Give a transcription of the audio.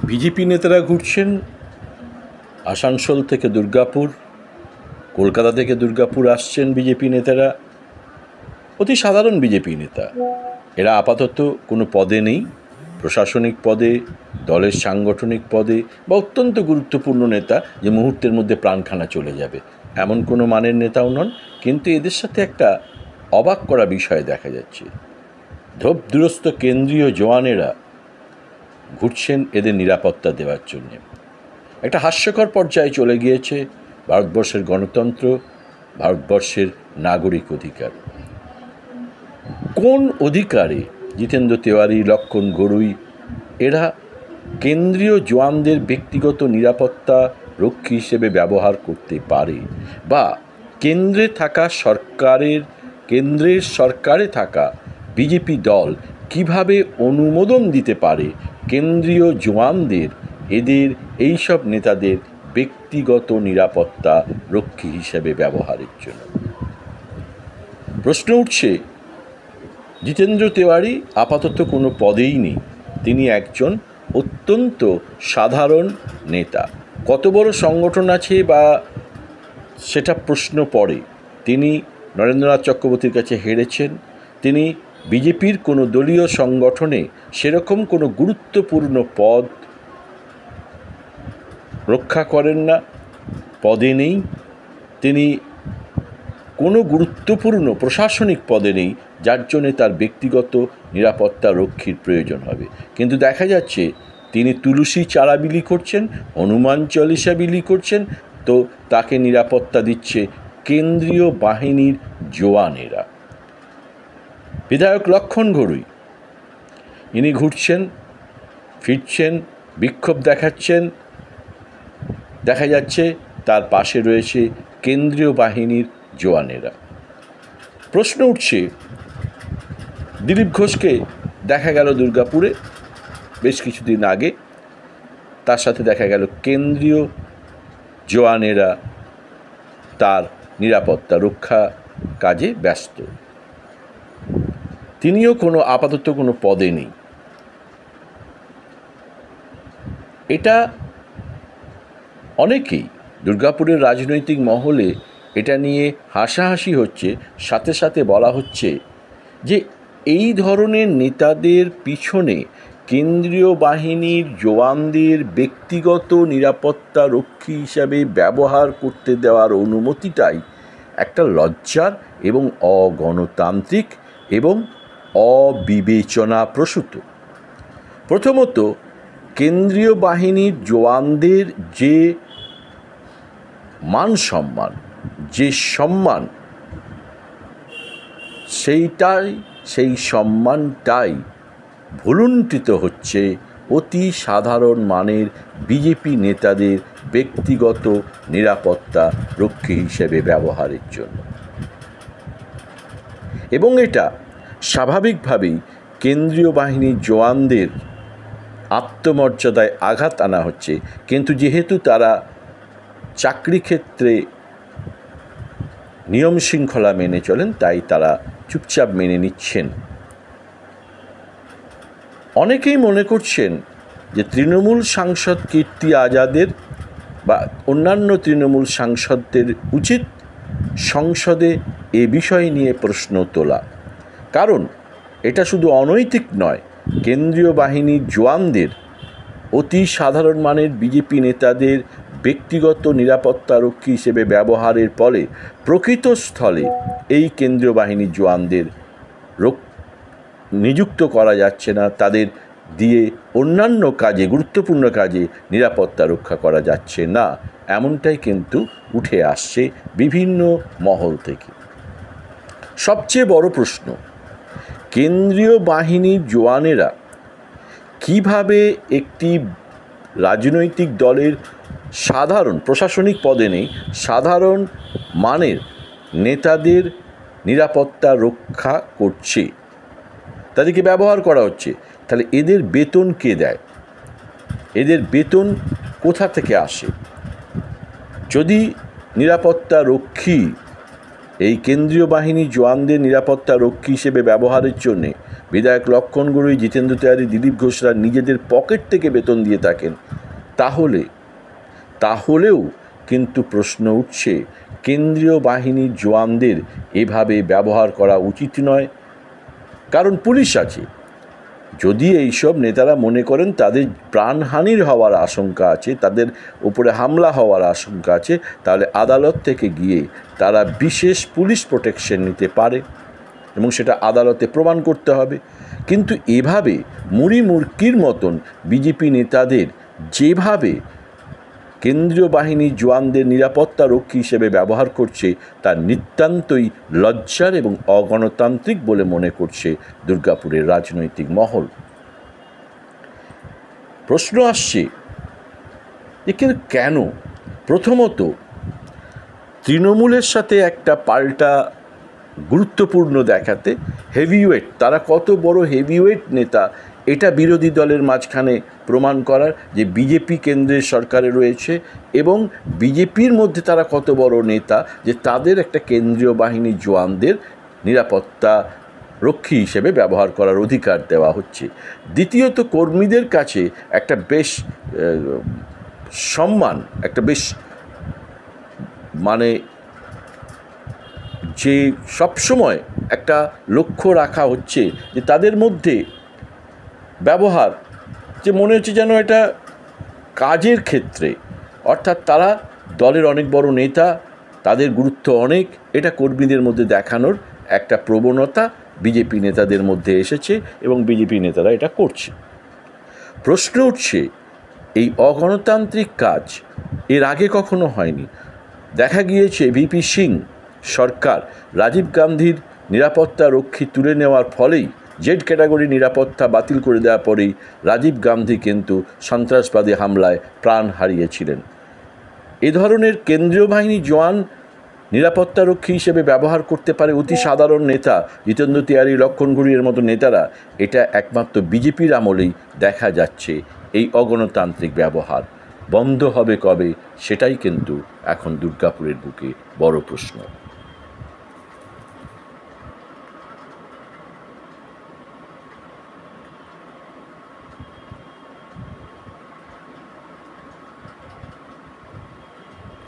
BJP নেতারা ঘুরছেন আসানসোল থেকে দুর্গাপুর, কলকাতা থেকে দুর্গাপুর আসছেন বিজেপি নেতারা, অতি সাধারণ বিজেপি নেতা। এরা আপাতত কোনো পদে নেই, প্রশাসনিক পদে, দলের সাংগঠনিক পদে বা অত্যন্ত গুরুত্বপূর্ণ নেতা যে মুহূর্তের মধ্যে প্রাণখানা চলে যাবে এমন কোনো মানের নেতাও নন। কিন্তু এদের সাথে একটা অবাক করা বিষয় দেখা যাচ্ছে। ধোপদুরস্ত কেন্দ্রীয় জওয়ানেরা ঘুরছেন এদের নিরাপত্তা দেওয়ার জন্য। একটা হাস্যকর পর্যায়ে চলে গিয়েছে ভারতবর্ষের গণতন্ত্র, ভারতবর্ষের নাগরিক অধিকার। কোন অধিকারে জিতেন্দ্র তেওয়ারি, লক্ষণ গড়ুই এরা কেন্দ্রীয় জওয়ানদের ব্যক্তিগত নিরাপত্তা রক্ষী হিসেবে ব্যবহার করতে পারে, বা কেন্দ্রের সরকারে থাকা বিজেপি দল কিভাবে অনুমোদন দিতে পারে কেন্দ্রীয় জওয়ানদের এইসব নেতাদের ব্যক্তিগত নিরাপত্তা রক্ষী হিসেবে ব্যবহারের জন্য? প্রশ্ন উঠছে, জিতেন্দ্র তেওয়ারি আপাতত কোনো পদেই নেই, তিনি একজন অত্যন্ত সাধারণ নেতা। কত বড় সংগঠন আছে বা সেটা প্রশ্ন পড়ে। তিনি নরেন্দ্রনাথ চক্রবর্তীর কাছে হেরেছেন, তিনি বিজেপির কোনো দলীয় সংগঠনে সেরকম কোনো গুরুত্বপূর্ণ পদ রক্ষা করেন না, পদে নেই, তিনি কোনো গুরুত্বপূর্ণ প্রশাসনিক পদে নেই, যার জন্যে তার ব্যক্তিগত নিরাপত্তা রক্ষীর প্রয়োজন হবে। কিন্তু দেখা যাচ্ছে তিনি তুলসী চারা বিলি করছেন, হনুমান চালিসা বিলি করছেন, তো তাকে নিরাপত্তা দিচ্ছে কেন্দ্রীয় বাহিনীর জওয়ানেরা। বিধায়ক লক্ষণ গড়ুই ইনি ঘুরছেন, ফিরছেন, বিক্ষোভ দেখাচ্ছেন, দেখা যাচ্ছে তার পাশে রয়েছে কেন্দ্রীয় বাহিনীর জওয়ানেরা। প্রশ্ন উঠছে, দিলীপ ঘোষকে দেখা গেল দুর্গাপুরে বেশ কিছুদিন আগে, তার সাথে দেখা গেল কেন্দ্রীয় জওয়ানেরা তার নিরাপত্তা রক্ষা কাজে ব্যস্ত। তিনিও আপাতত কোনো পদে নেই। এটা অনেকেই দুর্গাপুরের রাজনৈতিক মহলে এটা নিয়ে হাসাহাসি হচ্ছে, সাথে সাথে বলা হচ্ছে যে এই ধরনের নেতাদের পিছনে কেন্দ্রীয় বাহিনীর জওয়ানদের ব্যক্তিগত নিরাপত্তা রক্ষী হিসাবে ব্যবহার করতে দেওয়ার অনুমতিটাই একটা লজ্জার এবং অগণতান্ত্রিক এবং অবিবেচনাপ্রসূত। প্রথমত, কেন্দ্রীয় বাহিনীর জওয়ানদের যে মান সম্মান, যে সম্মান, সেই সম্মানটাই ভুলুণ্ঠিত হচ্ছে অতি সাধারণ মানের বিজেপি নেতাদের ব্যক্তিগত নিরাপত্তা রক্ষী হিসেবে ব্যবহারের জন্য। এবং এটা স্বাভাবিকভাবেই কেন্দ্রীয় বাহিনীর জওয়ানদের আত্মমর্যাদায় আঘাত আনা হচ্ছে। কিন্তু যেহেতু তারা চাকরি ক্ষেত্রে নিয়ম শৃঙ্খলা মেনে চলেন, তাই তারা চুপচাপ মেনে নিচ্ছেন। অনেকেই মনে করছেন যে তৃণমূল সাংসদ কীর্তি আজাদের বা অন্যান্য তৃণমূল সাংসদদের উচিত সংসদে এ বিষয় নিয়ে প্রশ্ন তোলা, কারণ এটা শুধু অনৈতিক নয়, কেন্দ্রীয় বাহিনীর জওয়ানদের অতি সাধারণ মানের বিজেপি নেতাদের ব্যক্তিগত নিরাপত্তা রক্ষী হিসেবে ব্যবহারের ফলে প্রকৃত স্থলে এই কেন্দ্রীয় বাহিনীর জওয়ানদের নিযুক্ত করা যাচ্ছে না, তাদের দিয়ে অন্যান্য কাজে, গুরুত্বপূর্ণ কাজে নিরাপত্তা রক্ষা করা যাচ্ছে না, এমনটাই কিন্তু উঠে আসছে বিভিন্ন মহল থেকে। সবচেয়ে বড় প্রশ্ন, কেন্দ্রীয় বাহিনীর জওয়ানেরা কিভাবে একটি রাজনৈতিক দলের সাধারণ, প্রশাসনিক পদে নেই, সাধারণ মানের নেতাদের নিরাপত্তা রক্ষা করছে, তাদেরকে ব্যবহার করা হচ্ছে। তাহলে এদের বেতন কে দেয়? এদের বেতন কোথা থেকে আসে? যদি নিরাপত্তা রক্ষী, এই কেন্দ্রীয় বাহিনী জওয়ানদের নিরাপত্তা রক্ষী হিসেবে ব্যবহারের জন্যে বিধায়ক লক্ষণ গড়ুই, জিতেন্দ্র তিওয়ারি, দিলীপ ঘোষরা নিজেদের পকেট থেকে বেতন দিয়ে থাকেন, তাহলেও কিন্তু প্রশ্ন উঠছে, কেন্দ্রীয় বাহিনীর জওয়ানদের এভাবে ব্যবহার করা উচিত নয়। কারণ পুলিশ আছে। যদি এইসব নেতারা মনে করেন তাদের প্রাণহানির হওয়ার আশঙ্কা আছে, তাদের উপরে হামলা হওয়ার আশঙ্কা আছে, তাহলে আদালত থেকে গিয়ে তারা বিশেষ পুলিশ প্রোটেকশন নিতে পারে এবং সেটা আদালতে প্রমাণ করতে হবে। কিন্তু এভাবে মুড়ি মুড়কির মতন বিজেপি নেতাদের যেভাবে কেন্দ্রীয় বাহিনীর জওয়ানদের নিরাপত্তা রক্ষী হিসেবে ব্যবহার করছে, তা নিতান্তই লজ্জার এবং অগণতান্ত্রিক বলে মনে করছে দুর্গাপুরের রাজনৈতিক মহল। প্রশ্ন আসছে যে কিন্তু কেন? প্রথমত, তৃণমূলের সাথে একটা পাল্টা গুরুত্বপূর্ণ দেখাতে হেভিওয়েট, তারা কত বড় হেভিওয়েট নেতা এটা বিরোধী দলের মাঝখানে প্রমাণ করার, যে বিজেপি কেন্দ্রের সরকারে রয়েছে এবং বিজেপির মধ্যে তারা কত বড় নেতা, যে তাদের একটা কেন্দ্রীয় বাহিনীর জওয়ানদের নিরাপত্তা রক্ষী হিসেবে ব্যবহার করার অধিকার দেওয়া হচ্ছে। দ্বিতীয়ত, কর্মীদের কাছে একটা বেশ সম্মান, একটা বেশ মানে যে সবসময় একটা লক্ষ্য রাখা হচ্ছে যে তাদের মধ্যে ব্যবহার যে মনে হচ্ছে যেন এটা কাজের ক্ষেত্রে, অর্থাৎ তারা দলের অনেক বড় নেতা, তাদের গুরুত্ব অনেক, এটা কর্মীদের মধ্যে দেখানোর একটা প্রবণতা বিজেপি নেতাদের মধ্যে এসেছে এবং বিজেপি নেতারা এটা করছে। প্রশ্ন উঠছে, এই অগণতান্ত্রিক কাজ এর আগে কখনো হয়নি। দেখা গিয়েছে ভিপি সিং সরকার রাজীব গান্ধীর নিরাপত্তা রক্ষী তুলে নেওয়ার ফলেই, জেড ক্যাটাগরি নিরাপত্তা বাতিল করে দেওয়ার পরেই রাজীব গান্ধী কিন্তু সন্ত্রাসবাদী হামলায় প্রাণ হারিয়েছিলেন। এ ধরনের কেন্দ্রীয় বাহিনী জওয়ান নিরাপত্তা রক্ষী হিসেবে ব্যবহার করতে পারে অতি সাধারণ নেতা জিতেন্দ্র তিওয়ারি, লক্ষণ গড়ুইয়ের মতো নেতারা। এটা একমাত্র বিজেপির আমলেই দেখা যাচ্ছে। এই অগণতান্ত্রিক ব্যবহার বন্ধ হবে কবে, সেটাই কিন্তু এখন দুর্গাপুরের বুকে বড় প্রশ্ন।